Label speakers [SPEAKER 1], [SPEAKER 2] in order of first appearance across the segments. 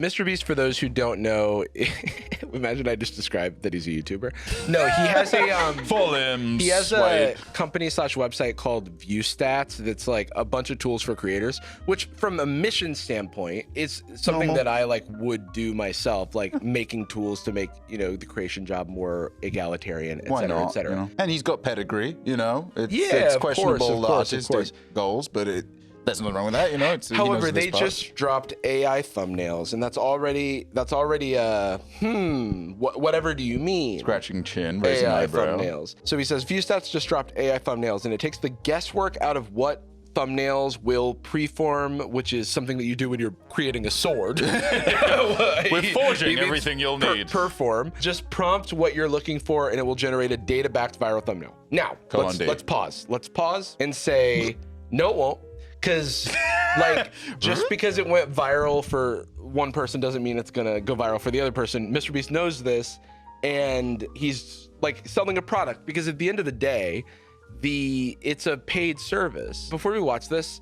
[SPEAKER 1] MrBeast, for those who don't know, imagine I just described that he's a YouTuber. No, he has a
[SPEAKER 2] full limbs.
[SPEAKER 1] He has a company/website called ViewStats that's like a bunch of tools for creators, which from a mission standpoint is something that I like would do myself, like making tools to make, you know, the creation job more egalitarian, et cetera, et cetera.
[SPEAKER 2] You know? And he's got pedigree, you know.
[SPEAKER 1] It's
[SPEAKER 2] questionable artistic goals, but there's nothing wrong with that, you know.
[SPEAKER 1] However, they just dropped AI thumbnails, and that's already whatever do you mean?
[SPEAKER 2] Scratching chin, raising
[SPEAKER 1] AI
[SPEAKER 2] eyebrow.
[SPEAKER 1] thumbnails. So he says ViewStats just dropped AI thumbnails, and it takes the guesswork out of what thumbnails will preform, which is something that you do when you're creating a sword.
[SPEAKER 2] We're forging everything you'll need.
[SPEAKER 1] Perform. Just prompt what you're looking for, and it will generate a data-backed viral thumbnail. Now, let's pause. Let's pause and say, no, it won't. Because, like, just because it went viral for one person doesn't mean it's gonna go viral for the other person. MrBeast knows this, and he's like selling a product because at the end of the day, it's a paid service. Before we watch this,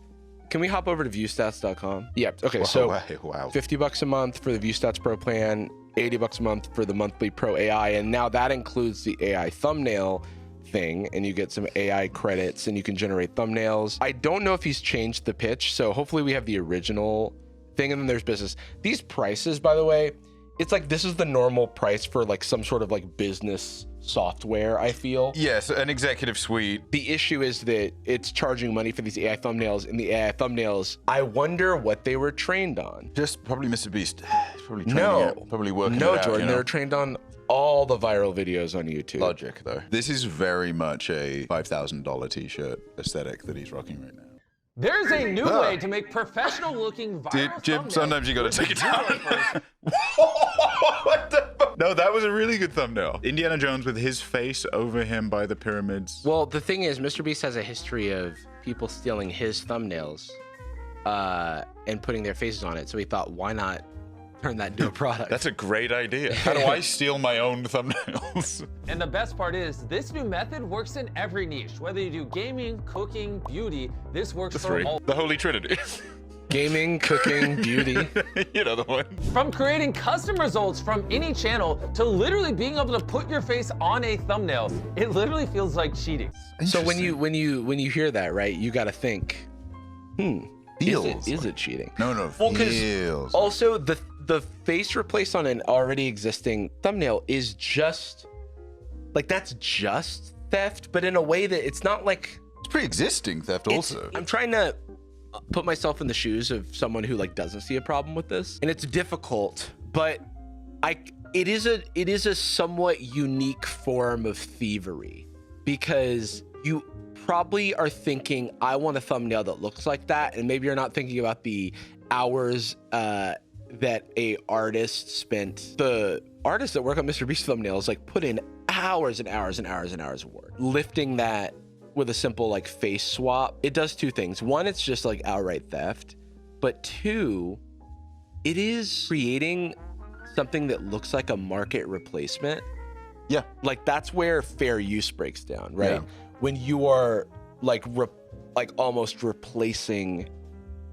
[SPEAKER 1] can we hop over to viewstats.com? Yeah. Okay.
[SPEAKER 2] Wow.
[SPEAKER 1] $50 a month for the ViewStats Pro plan, $80 a month for the monthly Pro AI, and now that includes the AI thumbnail thing, and you get some AI credits and you can generate thumbnails. I don't know if he's changed the pitch, so hopefully we have the original thing, and then there's business. These prices, by the way, it's like this is the normal price for like some sort of like business software, I feel.
[SPEAKER 2] Yes, an executive suite.
[SPEAKER 1] The issue is that it's charging money for these AI thumbnails, and the AI thumbnails, I wonder what they were trained on.
[SPEAKER 2] Just probably MrBeast. Probably training it, probably working it out,
[SPEAKER 1] Jordan,
[SPEAKER 2] you know?
[SPEAKER 1] they're trained on all the viral videos on YouTube.
[SPEAKER 2] Logic, though. This is very much a $5,000 t-shirt aesthetic that he's rocking right now.
[SPEAKER 3] There's a new way to make professional-looking viral
[SPEAKER 2] Jim,
[SPEAKER 3] thumbnails.
[SPEAKER 2] sometimes you gotta take it down. What the fuck? No, that was a really good thumbnail. Indiana Jones with his face over him by the pyramids.
[SPEAKER 1] Well, the thing is, MrBeast has a history of people stealing his thumbnails and putting their faces on it. So he thought, why not turn that into a product?
[SPEAKER 2] That's a great idea. How do I steal my own thumbnails?
[SPEAKER 3] And the best part is, this new method works in every niche. Whether you do gaming, cooking, beauty, this works for all.
[SPEAKER 2] The Holy Trinity.
[SPEAKER 1] Gaming, cooking, beauty.
[SPEAKER 2] You know the one.
[SPEAKER 3] From creating custom results from any channel to literally being able to put your face on a thumbnail, it literally feels like cheating.
[SPEAKER 1] So when you hear that, right, you got to think, is it cheating?
[SPEAKER 2] No,
[SPEAKER 1] well,
[SPEAKER 2] feels.
[SPEAKER 1] Also the face replaced on an already existing thumbnail is just like, that's just theft, but in a way that it's not like
[SPEAKER 2] It's pre-existing theft also.
[SPEAKER 1] I'm trying to put myself in the shoes of someone who like doesn't see a problem with this, and it's difficult, but it is a somewhat unique form of thievery, because you probably are thinking, I want a thumbnail that looks like that, and maybe you're not thinking about the hours that a artist spent. The artists that work on MrBeast thumbnails like put in hours and hours and hours and hours of work lifting that with a simple like face swap. It does two things. One, it's just like outright theft, but two, it is creating something that looks like a market replacement.
[SPEAKER 2] Yeah,
[SPEAKER 1] like that's where fair use breaks down, right?
[SPEAKER 2] Yeah.
[SPEAKER 1] When you are like almost replacing,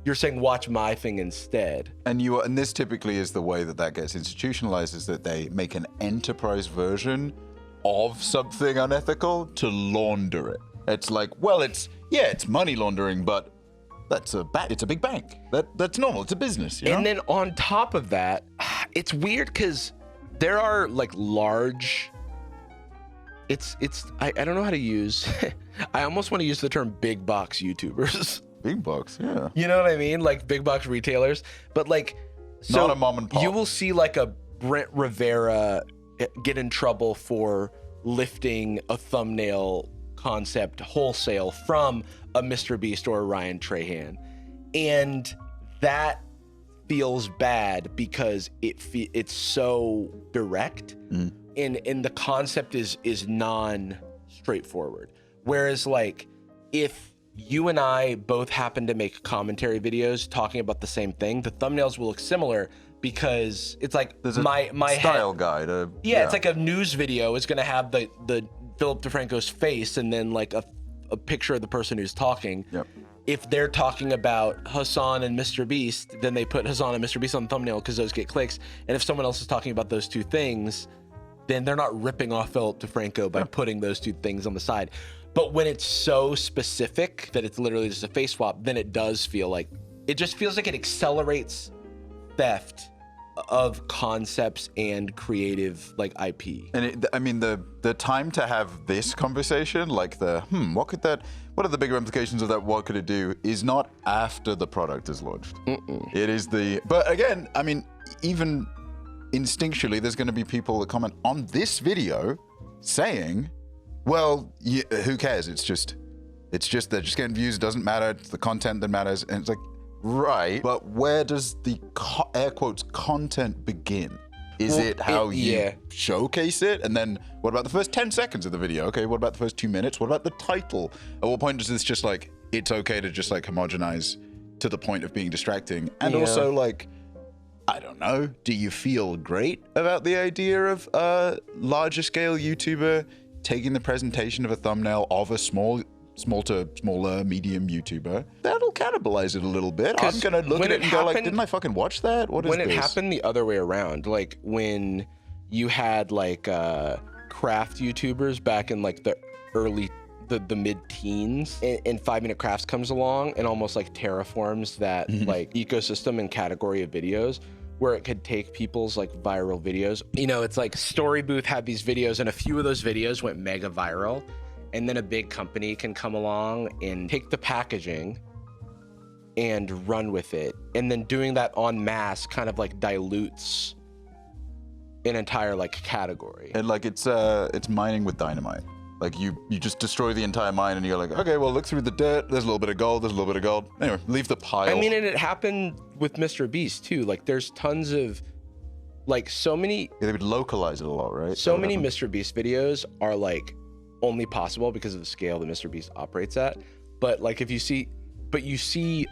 [SPEAKER 1] you're saying watch my thing instead.
[SPEAKER 2] And this typically is the way that gets institutionalized, is that they make an enterprise version of something unethical to launder it. It's like, well, it's money laundering, but it's a big bank. That's normal. It's a business, you know?
[SPEAKER 1] And then on top of that, it's weird because there are like large. I don't know how to use. I almost want to use the term big box YouTubers.
[SPEAKER 2] Big box, yeah.
[SPEAKER 1] You know what I mean? Like big box retailers, but like, so
[SPEAKER 2] not a mom and pop.
[SPEAKER 1] You will see like a Brent Rivera get in trouble for lifting a thumbnail concept wholesale from a MrBeast or a Ryan Trahan, and that feels bad because it's so direct, and the concept is non-straightforward. Whereas like if you and I both happen to make commentary videos talking about the same thing, the thumbnails will look similar because it's like
[SPEAKER 2] there's
[SPEAKER 1] my
[SPEAKER 2] style
[SPEAKER 1] head,
[SPEAKER 2] guide.
[SPEAKER 1] Yeah, it's like a news video is gonna have the Philip DeFranco's face and then like a picture of the person who's talking.
[SPEAKER 2] Yep.
[SPEAKER 1] if they're talking about Hassan and MrBeast, then they put Hassan and MrBeast on the thumbnail because those get clicks. And if someone else is talking about those two things, then they're not ripping off Philip DeFranco by putting those two things on the side. But when it's so specific that it's literally just a face swap, then it does feel like, it just feels like it accelerates theft of concepts and creative like IP.
[SPEAKER 2] And I mean, the time to have this conversation, like what are the bigger implications of that? What could it do? Is not after the product is launched. It is but again, I mean, even instinctually, there's going to be people that comment on this video saying, well, who cares? It's just they're just getting views. It doesn't matter. It's the content that matters. And it's like, right, but where does the air quotes content begin? Is it how you showcase it? And then what about the first 10 seconds of the video? Okay, what about the first 2 minutes? What about the title? At what point does this just like, it's okay to just like homogenize to the point of being distracting? And also like, I don't know, do you feel great about the idea of a larger scale YouTuber taking the presentation of a thumbnail of a small to smaller, medium YouTuber? That'll cannibalize it a little bit. I'm gonna look at it and go like, didn't I fucking watch that? What is this?
[SPEAKER 1] When it happened the other way around, like when you had like craft YouTubers back in like the mid-teens, and 5-Minute Crafts comes along and almost like terraforms that like ecosystem and category of videos, where it could take people's like viral videos. You know, it's like Story Booth had these videos and a few of those videos went mega viral. And then a big company can come along and take the packaging and run with it. And then doing that en masse kind of like dilutes an entire like category.
[SPEAKER 2] And like it's mining with dynamite. Like you just destroy the entire mine and you're like, okay, well, look through the dirt. There's a little bit of gold. There's a little bit of gold. Anyway, leave the pile.
[SPEAKER 1] I mean, and it happened with MrBeast too. Like there's tons of like so many.
[SPEAKER 2] Yeah, they would localize it a lot, right?
[SPEAKER 1] So many MrBeast videos are like only possible because of the scale that MrBeast operates at. But like if you see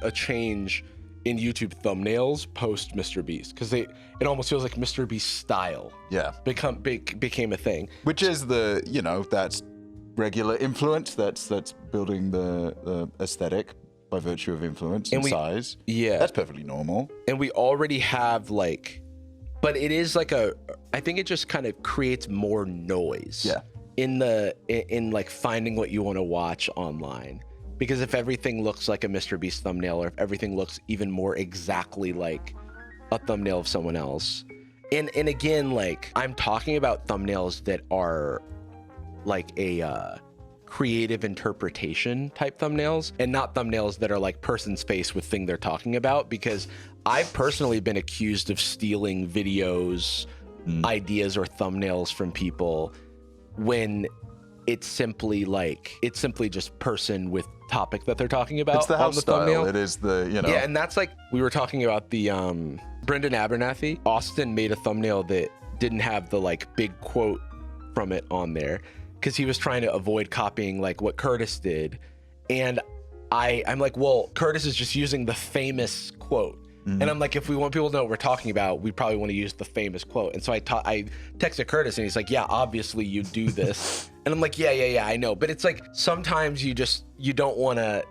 [SPEAKER 1] a change in YouTube thumbnails post MrBeast, because it almost feels like MrBeast style became a thing.
[SPEAKER 2] Which is that's regular influence. That's building the aesthetic by virtue of influence and size. Yeah, that's perfectly normal.
[SPEAKER 1] And we already have like, but it is like I think it just kind of creates more noise.
[SPEAKER 2] Yeah.
[SPEAKER 1] In like finding what you want to watch online, because if everything looks like a MrBeast thumbnail, or if everything looks even more exactly like a thumbnail of someone else, and again, like I'm talking about thumbnails that are like a creative interpretation type thumbnails, and not thumbnails that are like person's face with thing they're talking about, because I've personally been accused of stealing videos, ideas, or thumbnails from people when it's simply just person with topic that they're talking about.
[SPEAKER 2] It's the house style. Thumbnail. It is the,
[SPEAKER 1] Yeah, and that's like, we were talking about the Brendan Abernathy. Austin made a thumbnail that didn't have the like big quote from it on there because he was trying to avoid copying like what Curtis did. And I'm like, well, Curtis is just using the famous quote. And I'm like, if we want people to know what we're talking about, we probably want to use the famous quote. And so I texted Curtis and he's like, yeah, obviously you do this. And I'm like, yeah, I know. But it's like, sometimes you don't want to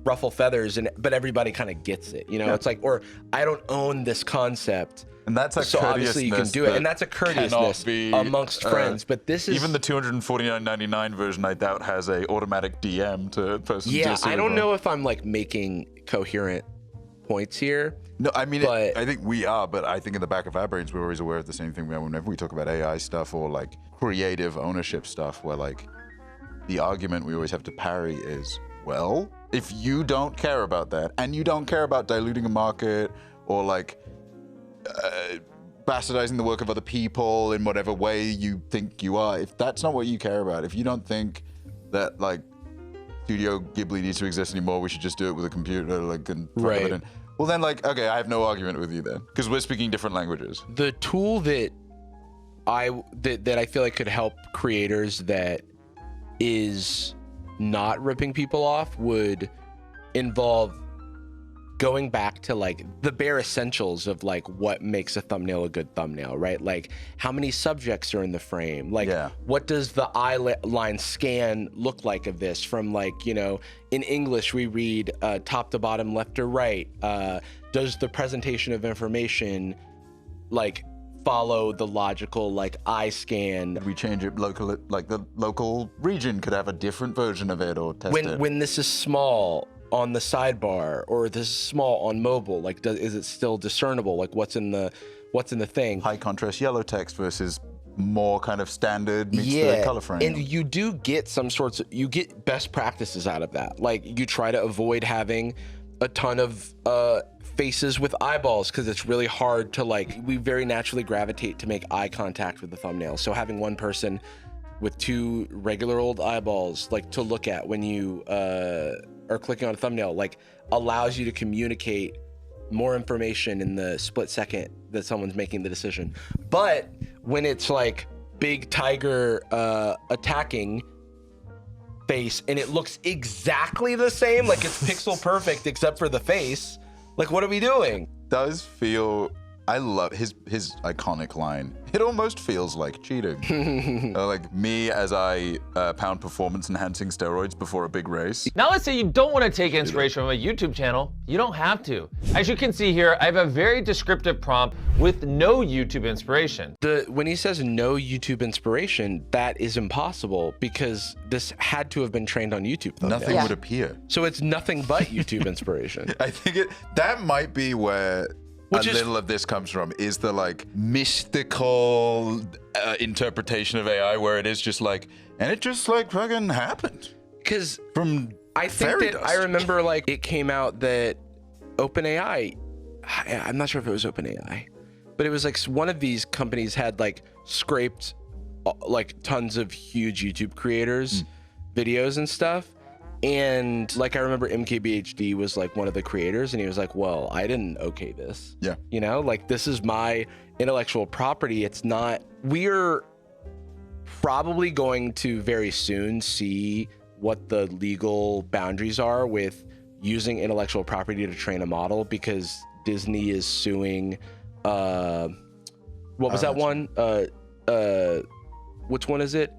[SPEAKER 1] ruffle feathers, but everybody kind of gets it, It's like, or I don't own this concept.
[SPEAKER 2] And that's a
[SPEAKER 1] so obviously you can do it. And that's a courteousness amongst friends. But this is
[SPEAKER 2] even the $249.99 version, I doubt has a automatic DM to person.
[SPEAKER 1] Yeah, I don't know if I'm like making coherent points here.
[SPEAKER 2] No, I mean, I think we are, but I think in the back of our brains, we're always aware of the same thing whenever we talk about AI stuff or like creative ownership stuff, where like the argument we always have to parry is, well, if you don't care about that and you don't care about diluting a market or like bastardizing the work of other people in whatever way you think you are, if that's not what you care about, if you don't think that like Studio Ghibli needs to exist anymore, we should just do it with a computer, like, and plug it in. Well, then, like, okay, I have no argument with you then, because we're speaking different languages.
[SPEAKER 1] The tool that I feel like could help creators that is not ripping people off would involve going back to like the bare essentials of like what makes a thumbnail a good thumbnail, right? Like how many subjects are in the frame? Like what does the eye line scan look like of this from like, you know, in English we read top to bottom, left to right. Does the presentation of information like follow the logical like eye scan?
[SPEAKER 2] We change it local, like the local region could have a different version of it or test it.
[SPEAKER 1] When this is small on the sidebar or this is small on mobile, like is it still discernible? Like what's in the thing?
[SPEAKER 2] High contrast yellow text versus more kind of standard meets the color frame.
[SPEAKER 1] And you do get you get best practices out of that. Like you try to avoid having a ton of faces with eyeballs because it's really hard to like, we very naturally gravitate to make eye contact with the thumbnail. So having one person with two regular old eyeballs like to look at when you are clicking on a thumbnail like allows you to communicate more information in the split second that someone's making the decision. But when it's like big tiger attacking face and it looks exactly the same, like it's pixel perfect except for the face, like what are we doing?
[SPEAKER 2] Does feel, I love his iconic line. It almost feels like cheating. Like me as I pound performance enhancing steroids before a big race.
[SPEAKER 3] Now let's say you don't want to take inspiration from a YouTube channel. You don't have to. As you can see here, I have a very descriptive prompt with no YouTube inspiration.
[SPEAKER 1] When he says no YouTube inspiration, that is impossible because this had to have been trained on YouTube thumbnails.
[SPEAKER 2] Nothing would appear.
[SPEAKER 1] So it's nothing but YouTube inspiration.
[SPEAKER 2] I think that might be where little of this comes from, is the like mystical interpretation of AI where it is just like, and it just like fucking happened.
[SPEAKER 1] Because
[SPEAKER 2] from
[SPEAKER 1] I think that I remember like it came out that OpenAI, I'm not sure if it was OpenAI, but it was like one of these companies had like scraped like tons of huge YouTube creators videos and stuff. And like I remember MKBHD was like one of the creators and he was like, well, I didn't okay this.
[SPEAKER 2] Yeah.
[SPEAKER 1] You know, like this is my intellectual property. It's not, we're probably going to very soon see what the legal boundaries are with using intellectual property to train a model because Disney is suing, what was that one? Which one is it?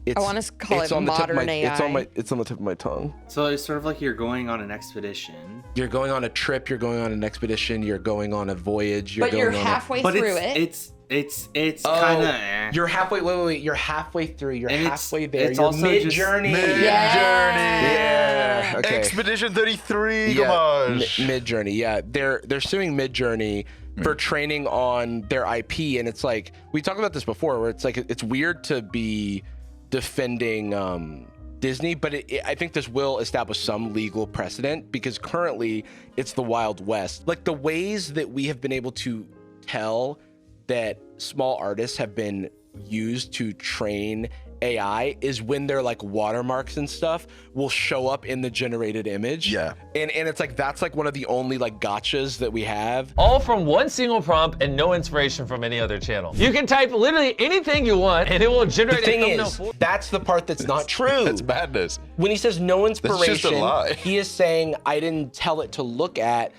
[SPEAKER 4] I want to call it modern AI.
[SPEAKER 1] It's on the tip of my tongue.
[SPEAKER 5] So it's sort of like you're going on an expedition.
[SPEAKER 1] You're going on a trip. You're going on an expedition. You're going on a voyage.
[SPEAKER 4] But you're halfway through it.
[SPEAKER 5] It's kind of.
[SPEAKER 1] You're halfway. Wait. You're halfway through. You're halfway there.
[SPEAKER 5] It's
[SPEAKER 1] you're
[SPEAKER 5] also
[SPEAKER 1] mid-journey.
[SPEAKER 2] Yeah.
[SPEAKER 1] Okay.
[SPEAKER 2] Expedition 33. Homage.
[SPEAKER 1] Mid-journey. Yeah. They're suing Mid-Journey for training on their IP, and it's like we talked about this before, where it's like it's weird to be defending Disney, but I think this will establish some legal precedent because currently it's the Wild West. Like the ways that we have been able to tell that small artists have been used to train AI is when their like watermarks and stuff will show up in the generated image.
[SPEAKER 2] Yeah.
[SPEAKER 1] And it's like, that's like one of the only like gotchas that we have.
[SPEAKER 3] All from one single prompt and no inspiration from any other channel. You can type literally anything you want and it will generate a thumbnail for you.
[SPEAKER 1] That's the part that's not true.
[SPEAKER 2] That's madness.
[SPEAKER 1] When he says no inspiration,
[SPEAKER 2] That's just a lie.
[SPEAKER 1] He is saying, I didn't tell it to look at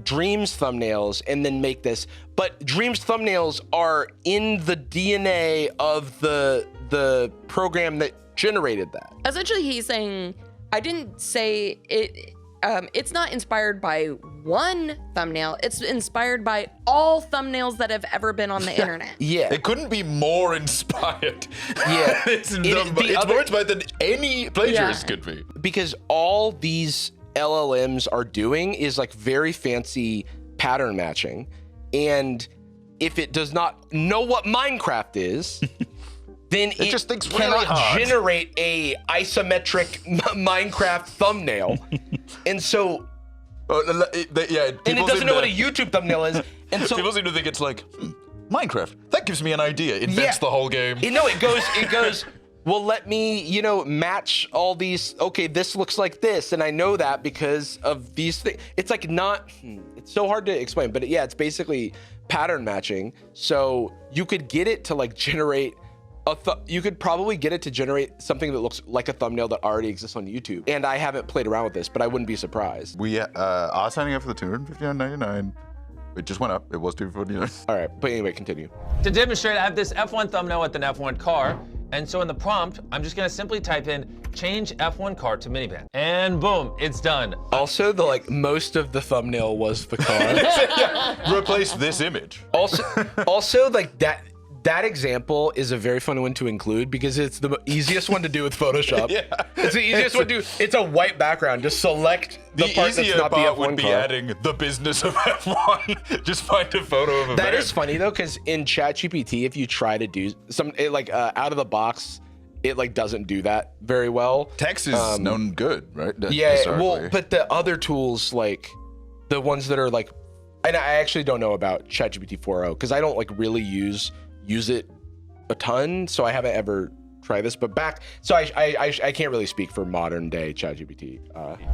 [SPEAKER 1] Dreams thumbnails and then make this, but Dreams thumbnails are in the DNA of the program that generated that.
[SPEAKER 4] Essentially, he's saying, I didn't say it. It's not inspired by one thumbnail. It's inspired by all thumbnails that have ever been on the internet.
[SPEAKER 1] Yeah.
[SPEAKER 2] It couldn't be more inspired.
[SPEAKER 1] Yeah.
[SPEAKER 2] It's more inspired than any plagiarist could be.
[SPEAKER 1] Because all these LLMs are doing is like very fancy pattern matching. And if it does not know what Minecraft is, then it
[SPEAKER 2] just thinks
[SPEAKER 1] cannot
[SPEAKER 2] really hard.
[SPEAKER 1] generate a isometric Minecraft thumbnail. And so,
[SPEAKER 2] and
[SPEAKER 1] it doesn't know what a YouTube thumbnail is. And so
[SPEAKER 2] people seem to think it's like, Minecraft, that gives me an idea. Invents the whole game.
[SPEAKER 1] It goes, well, let me, match all these. Okay, this looks like this. And I know that because of these things. It's like it's so hard to explain, but yeah, it's basically pattern matching. So you could get it to like generate you could probably get it to generate something that looks like a thumbnail that already exists on YouTube. And I haven't played around with this, but I wouldn't be surprised.
[SPEAKER 2] We are signing up for the $259.99. It just went up. It was $249.
[SPEAKER 1] All right, but anyway, continue.
[SPEAKER 3] To demonstrate, I have this F1 thumbnail with an F1 car. And so in the prompt, I'm just gonna simply type in, change F1 car to minivan. And boom, it's done.
[SPEAKER 1] Also, most of the thumbnail was the car.
[SPEAKER 2] Yeah. Replace this image.
[SPEAKER 1] Also, like that example is a very fun one to include because it's the easiest one to do with Photoshop.
[SPEAKER 2] Yeah.
[SPEAKER 1] It's the easiest one to do. It's a white background. Just select the part that's not the F1
[SPEAKER 2] would be
[SPEAKER 1] car.
[SPEAKER 2] adding the business of F1. Just find a photo of a
[SPEAKER 1] That
[SPEAKER 2] van.
[SPEAKER 1] is funny though, because in ChatGPT, if you try to do out of the box, it doesn't do that very well.
[SPEAKER 2] Text is known good, right?
[SPEAKER 1] Yeah, well, but the other tools, like the ones that are and I actually don't know about ChatGPT 4.0 because I don't really use it a ton, so I haven't ever tried this. But I can't really speak for modern day ChatGPT.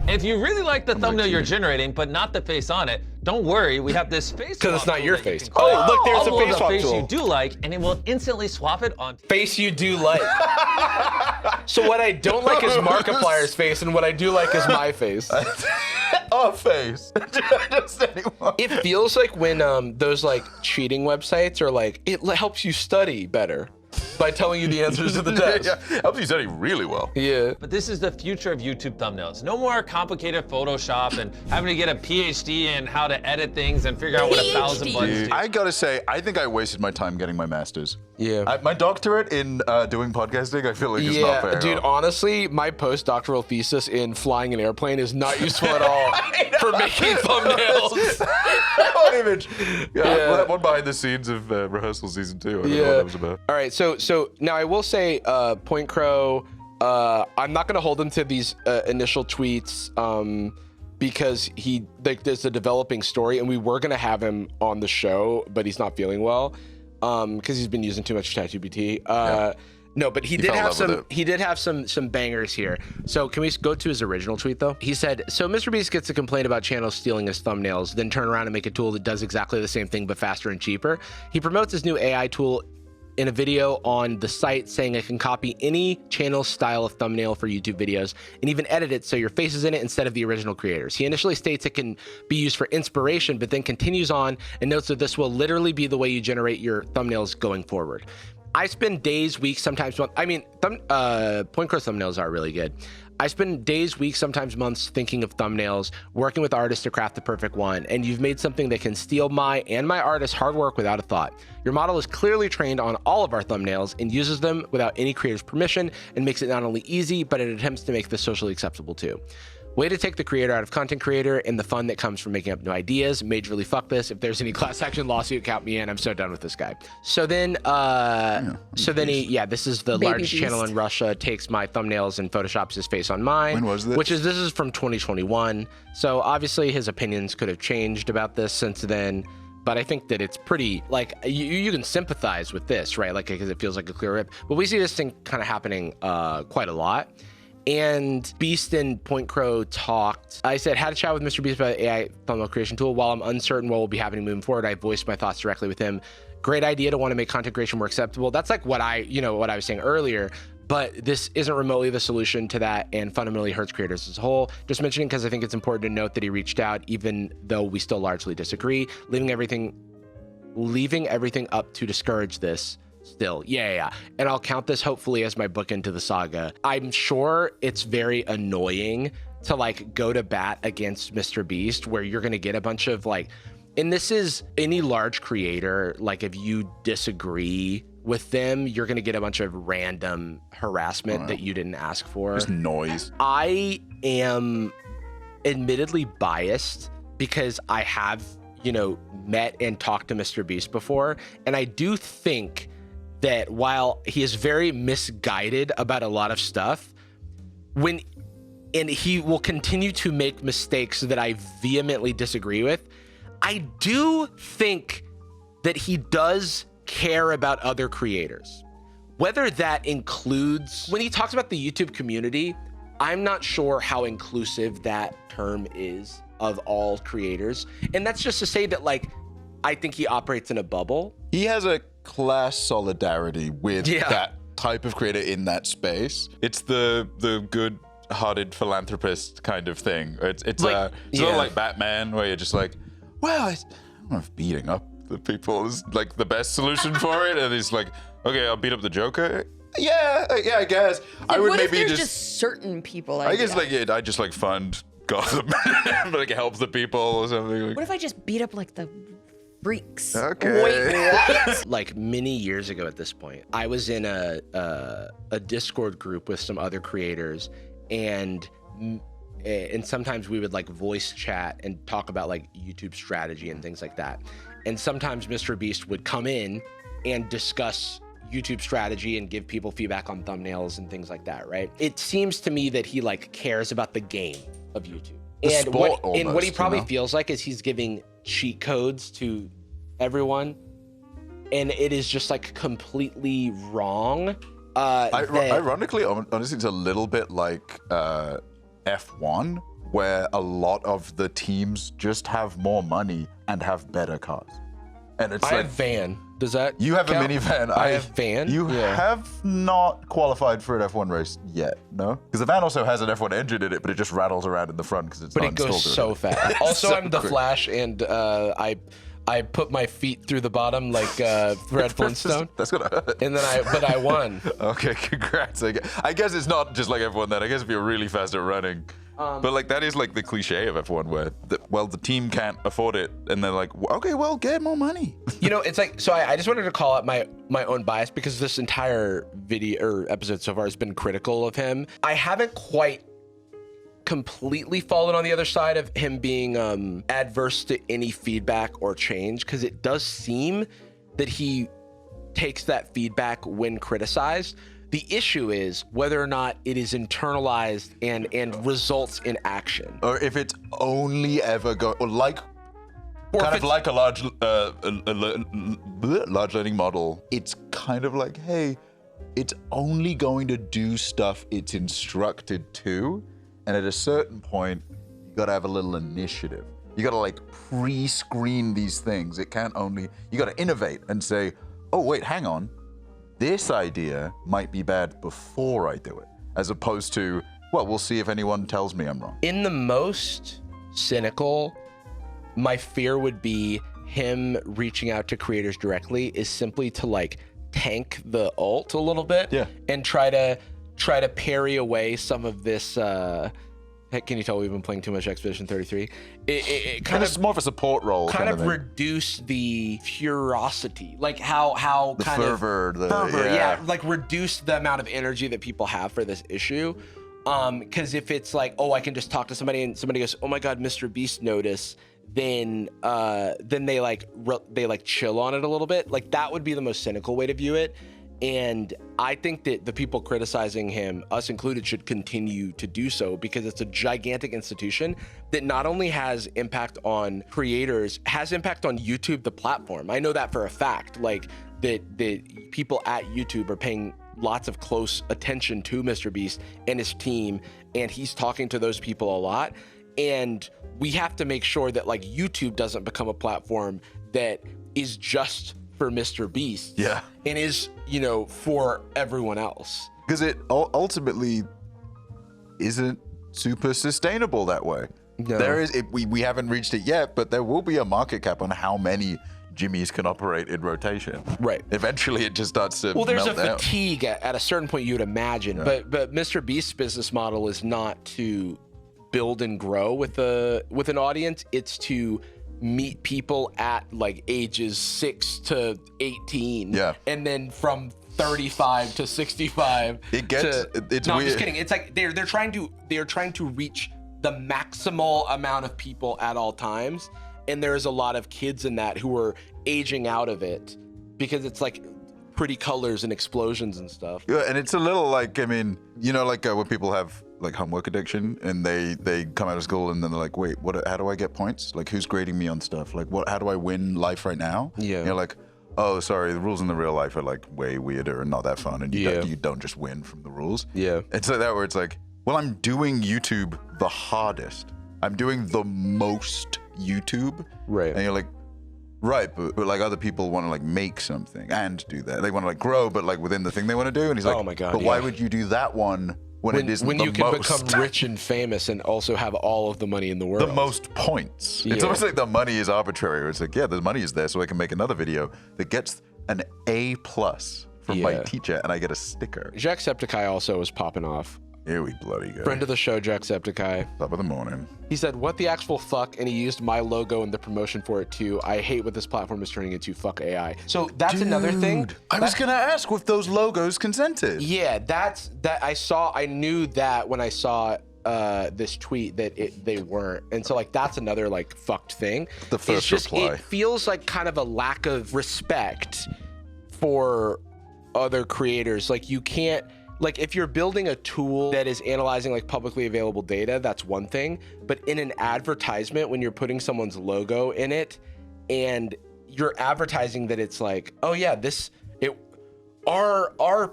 [SPEAKER 3] If you really like the thumbnail you're generating, but not the face on it, don't worry, we have this face swap.
[SPEAKER 1] Because it's not
[SPEAKER 3] tool
[SPEAKER 1] your
[SPEAKER 3] that you
[SPEAKER 1] face.
[SPEAKER 3] can
[SPEAKER 1] Oh, look, there's a
[SPEAKER 3] upload
[SPEAKER 1] face swap
[SPEAKER 3] face
[SPEAKER 1] tool.
[SPEAKER 3] you do like, and it will instantly swap it on.
[SPEAKER 1] Face you do like. So what I don't like is Markiplier's face, and what I do like is my face.
[SPEAKER 2] Our face. Just anyone.
[SPEAKER 1] It feels like when those cheating websites are it helps you study better by telling you the answers to the test.
[SPEAKER 2] Yeah, helps you study really well.
[SPEAKER 1] Yeah.
[SPEAKER 3] But this is the future of YouTube thumbnails. No more complicated Photoshop and having to get a PhD in how to edit things and figure out what 1,000 buttons do.
[SPEAKER 2] I gotta say, I think I wasted my time getting my master's.
[SPEAKER 1] Yeah.
[SPEAKER 2] My doctorate in doing podcasting, I feel like is not fair.
[SPEAKER 1] Dude, honestly, my postdoctoral thesis in flying an airplane is not useful at all for making thumbnails.
[SPEAKER 2] One image. Yeah. One behind the scenes of rehearsal season 2. I don't know what that was about.
[SPEAKER 1] All right, so now I will say, Point Crow, I'm not gonna hold him to these initial tweets because there's a developing story, and we were gonna have him on the show, but he's not feeling well because he's been using too much ChatGPT. No, but he did have some bangers here. So can we go to his original tweet though? He said, so MrBeast gets a complaint about channels stealing his thumbnails, then turn around and make a tool that does exactly the same thing but faster and cheaper. He promotes his new AI tool in a video on the site saying it can copy any channel style of thumbnail for YouTube videos and even edit it so your face is in it instead of the original creators. He initially states it can be used for inspiration, but then continues on and notes that this will literally be the way you generate your thumbnails going forward. I spend days, weeks, sometimes months. I mean, Point Crow thumbnails are really good. I spend days, weeks, sometimes months thinking of thumbnails, working with artists to craft the perfect one, and you've made something that can steal my and my artist's hard work without a thought. Your model is clearly trained on all of our thumbnails and uses them without any creator's permission and makes it not only easy, but it attempts to make this socially acceptable too. Way to take the creator out of content creator and the fun that comes from making up new ideas. Majorly fuck this. If there's any class action lawsuit, count me in. I'm so done with this guy. So then, this is the largest channel in Russia, takes my thumbnails and photoshops his face on mine.
[SPEAKER 2] When was this?
[SPEAKER 1] This is from 2021. So obviously his opinions could have changed about this since then. But I think that it's pretty, you can sympathize with this, right? Because it feels like a clear rip. But we see this thing kind of happening quite a lot. And Beast and Point Crow talked. I said, had a chat with MrBeast about the AI thumbnail creation tool. While I'm uncertain what will be happening moving forward, I voiced my thoughts directly with him. Great idea to want to make content creation more acceptable. That's what I was saying earlier, but this isn't remotely the solution to that and fundamentally hurts creators as a whole. Just mentioning because I think it's important to note that he reached out, even though we still largely disagree, leaving everything up to discourage this. Still, yeah. And I'll count this hopefully as my book into the saga. I'm sure it's very annoying to go to bat against MrBeast, where you're gonna get a bunch of and this is any large creator, if you disagree with them, you're gonna get a bunch of random harassment that you didn't ask for.
[SPEAKER 2] Just noise.
[SPEAKER 1] I am admittedly biased because I have, met and talked to MrBeast before, and I do think that while he is very misguided about a lot of stuff, and he will continue to make mistakes that I vehemently disagree with, I do think that he does care about other creators. Whether that includes, when he talks about the YouTube community, I'm not sure how inclusive that term is of all creators. And that's just to say that I think he operates in a bubble.
[SPEAKER 2] He has a class solidarity with that type of creator in that space. It's the good-hearted philanthropist kind of thing. It's
[SPEAKER 1] Like,
[SPEAKER 2] sort of like Batman, where you're just like, well, I don't know if beating up the people is like the best solution for it. And he's like, okay, I'll beat up the Joker. Yeah, I guess. I would
[SPEAKER 4] what if
[SPEAKER 2] maybe
[SPEAKER 4] there's just certain people?
[SPEAKER 2] I guess like I just like fund Gotham, like help the people or something.
[SPEAKER 4] What if I just beat up like the freaks?
[SPEAKER 2] Okay.
[SPEAKER 4] Wait, what?
[SPEAKER 1] Like many years ago at this point, I was in a Discord group with some other creators, and sometimes we would like voice chat and talk about like YouTube strategy and things like that. And sometimes MrBeast would come in and discuss YouTube strategy and give people feedback on thumbnails and things like that, right? It seems to me that he like cares about the game of YouTube. And what he probably feels like is he's giving cheat codes to everyone, and it is just like completely wrong.
[SPEAKER 2] Ironically, honestly, it's a little bit like F1, where a lot of the teams just have more money and have better cars. And it's
[SPEAKER 1] I have van. Does that
[SPEAKER 2] you have
[SPEAKER 1] count?
[SPEAKER 2] a minivan?
[SPEAKER 1] I have van.
[SPEAKER 2] You have not qualified for an F1 race yet, no? Because the van also has an F1 engine in it, but it just rattles around in the front because it's not installed.
[SPEAKER 1] But it goes so fast. Also,
[SPEAKER 2] so
[SPEAKER 1] I'm the
[SPEAKER 2] quick.
[SPEAKER 1] Flash, and I put my feet through the bottom like Fred Flintstone.
[SPEAKER 2] That's gonna hurt.
[SPEAKER 1] And then I won.
[SPEAKER 2] Okay, congrats. I guess it's not just like F1 then. I guess if you're really fast at running. But like that is like the cliche of F1 where, the team can't afford it. And they're like, okay, well, get more money.
[SPEAKER 1] You know, it's like, so I just wanted to call out my own bias because this entire video or episode so far has been critical of him. I haven't quite completely fallen on the other side of him being adverse to any feedback or change, because it does seem that he takes that feedback when criticized. The issue is whether or not it is internalized and results in action.
[SPEAKER 2] Or if it's only ever like a large large language model. It's kind of like, hey, it's only going to do stuff it's instructed to. And at a certain point, you gotta have a little initiative. You gotta like pre-screen these things. You gotta innovate and say, oh wait, hang on. This idea might be bad before I do it, as opposed to, well, we'll see if anyone tells me I'm wrong.
[SPEAKER 1] In the most cynical, my fear would be him reaching out to creators directly is simply to like tank the ult a little bit, and try to parry away some of this. Can you tell we've been playing too much Expedition 33? It kind
[SPEAKER 2] of more of a support role.
[SPEAKER 1] Kind of reduce the furosity, like how
[SPEAKER 2] the
[SPEAKER 1] kind
[SPEAKER 2] fervor,
[SPEAKER 1] of like reduce the amount of energy that people have for this issue. Because if it's like, oh, I can just talk to somebody and somebody goes, oh my God, MrBeast noticed, then they like chill on it a little bit. Like that would be the most cynical way to view it. And I think that the people criticizing him, us included, should continue to do so, because it's a gigantic institution that not only has impact on creators, has impact on YouTube, the platform. I know that for a fact, like that people at YouTube are paying lots of close attention to MrBeast and his team, and he's talking to those people a lot. And we have to make sure that like YouTube doesn't become a platform that is just for MrBeast, and is, you know, for everyone else,
[SPEAKER 2] because it ultimately isn't super sustainable that way.
[SPEAKER 1] No.
[SPEAKER 2] There is, we haven't reached it yet, but there will be a market cap on how many Jimmys can operate in rotation.
[SPEAKER 1] Right.
[SPEAKER 2] Eventually, it just starts to.
[SPEAKER 1] Well, there's a
[SPEAKER 2] melt
[SPEAKER 1] fatigue at a certain point, you would imagine, but MrBeast's business model is not to build and grow with an audience. It's to meet people at like ages 6 to 18, and then from 35 to 65
[SPEAKER 2] it's
[SPEAKER 1] no,
[SPEAKER 2] weird.
[SPEAKER 1] I'm just kidding. It's like they're trying to reach the maximal amount of people at all times, and there's a lot of kids in that who are aging out of it because it's like pretty colors and explosions and stuff.
[SPEAKER 2] Yeah, and it's a little like, I mean, you know, like when people have like homework addiction and they come out of school and then they're like, wait, how do I get points? Like, who's grading me on stuff? Like, how do I win life right now?
[SPEAKER 1] Yeah.
[SPEAKER 2] And you're like, oh, sorry, the rules in the real life are like way weirder and not that fun, and you don't just win from the rules.
[SPEAKER 1] Yeah.
[SPEAKER 2] It's like that where it's like, well, I'm doing YouTube the hardest. I'm doing the most YouTube.
[SPEAKER 1] Right.
[SPEAKER 2] And you're like, Right, but like other people want to like make something and do that. They want to like grow, but like within the thing they want to do. And he's like,
[SPEAKER 1] Oh my God,
[SPEAKER 2] but why
[SPEAKER 1] yeah.
[SPEAKER 2] would you do that one when it isn't
[SPEAKER 1] when
[SPEAKER 2] the
[SPEAKER 1] you can
[SPEAKER 2] most?
[SPEAKER 1] become rich and famous and also have all of the money in the world?
[SPEAKER 2] The most points.
[SPEAKER 1] Yeah.
[SPEAKER 2] It's almost like the money is arbitrary. It's like, yeah, the money is there, so I can make another video that gets an A+ from my
[SPEAKER 1] Yeah.
[SPEAKER 2] teacher, and I get a sticker.
[SPEAKER 1] Jacksepticeye also was popping off.
[SPEAKER 2] Here we bloody go.
[SPEAKER 1] Friend of the show, Jacksepticeye.
[SPEAKER 2] Top of the morning.
[SPEAKER 1] He said, "What the actual fuck?" And he used my logo in the promotion for it too. I hate what this platform is turning into. Fuck AI. So that's another thing.
[SPEAKER 2] Dude, I was gonna ask if those logos consented.
[SPEAKER 1] Yeah, I knew that when I saw this tweet that they weren't, and so like that's another like fucked thing.
[SPEAKER 2] The first
[SPEAKER 1] it's just,
[SPEAKER 2] reply.
[SPEAKER 1] It feels like kind of a lack of respect for other creators. Like you can't, like if you're building a tool that is analyzing like publicly available data, that's one thing. But in an advertisement, when you're putting someone's logo in it, and you're advertising that it's like, oh yeah, our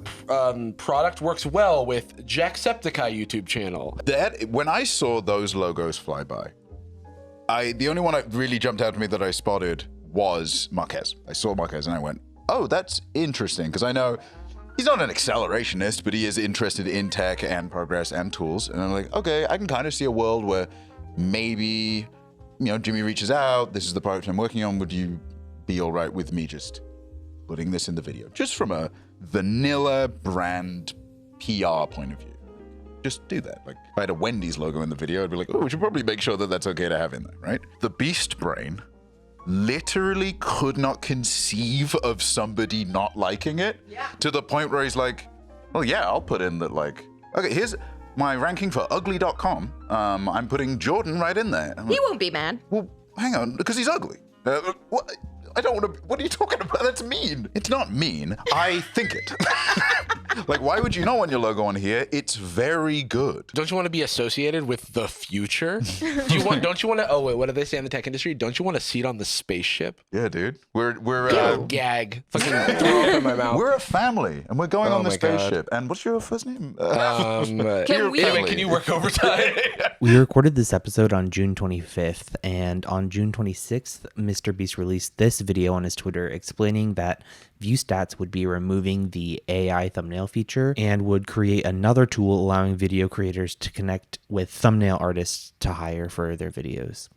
[SPEAKER 1] product works well with Jacksepticeye YouTube channel.
[SPEAKER 2] That when I saw those logos fly by, the only one that really jumped out to me that I spotted was Marquez. I saw Marquez and I went, oh, that's interesting, because I know he's not an accelerationist, but he is interested in tech and progress and tools. And I'm like, okay, I can kind of see a world where maybe, Jimmy reaches out, this is the product I'm working on, would you be all right with me just putting this in the video? Just from a vanilla brand PR point of view. Just do that. Like, if I had a Wendy's logo in the video, I'd be like, oh, we should probably make sure that that's okay to have in there, right? The Beast Brain literally could not conceive of somebody not liking it, to the point where he's like, well, yeah, I'll put in that, like, okay, here's my ranking for ugly.com. I'm putting Jordan right in there.
[SPEAKER 4] He won't be mad.
[SPEAKER 2] Well, hang on, because he's ugly. What? I don't want to. What are you talking about? That's mean. It's not mean. I think it. Like, why would you not want your logo on here? It's very good.
[SPEAKER 1] Don't you want to be associated with the future? Don't you want to? Oh wait, what do they say in the tech industry? Don't you want a seat on the spaceship?
[SPEAKER 2] Yeah, dude. We're
[SPEAKER 1] Gag. Fucking throw up in my mouth.
[SPEAKER 2] we're a family, and we're going
[SPEAKER 1] Oh
[SPEAKER 2] on the
[SPEAKER 1] my God.
[SPEAKER 2] spaceship. And what's your first name?
[SPEAKER 4] Can we-
[SPEAKER 1] Anyway, can you work overtime?
[SPEAKER 6] We recorded this episode on June 25th, and on June 26th, MrBeast released this video on his Twitter explaining that ViewStats would be removing the AI thumbnail feature and would create another tool allowing video creators to connect with thumbnail artists to hire for their videos.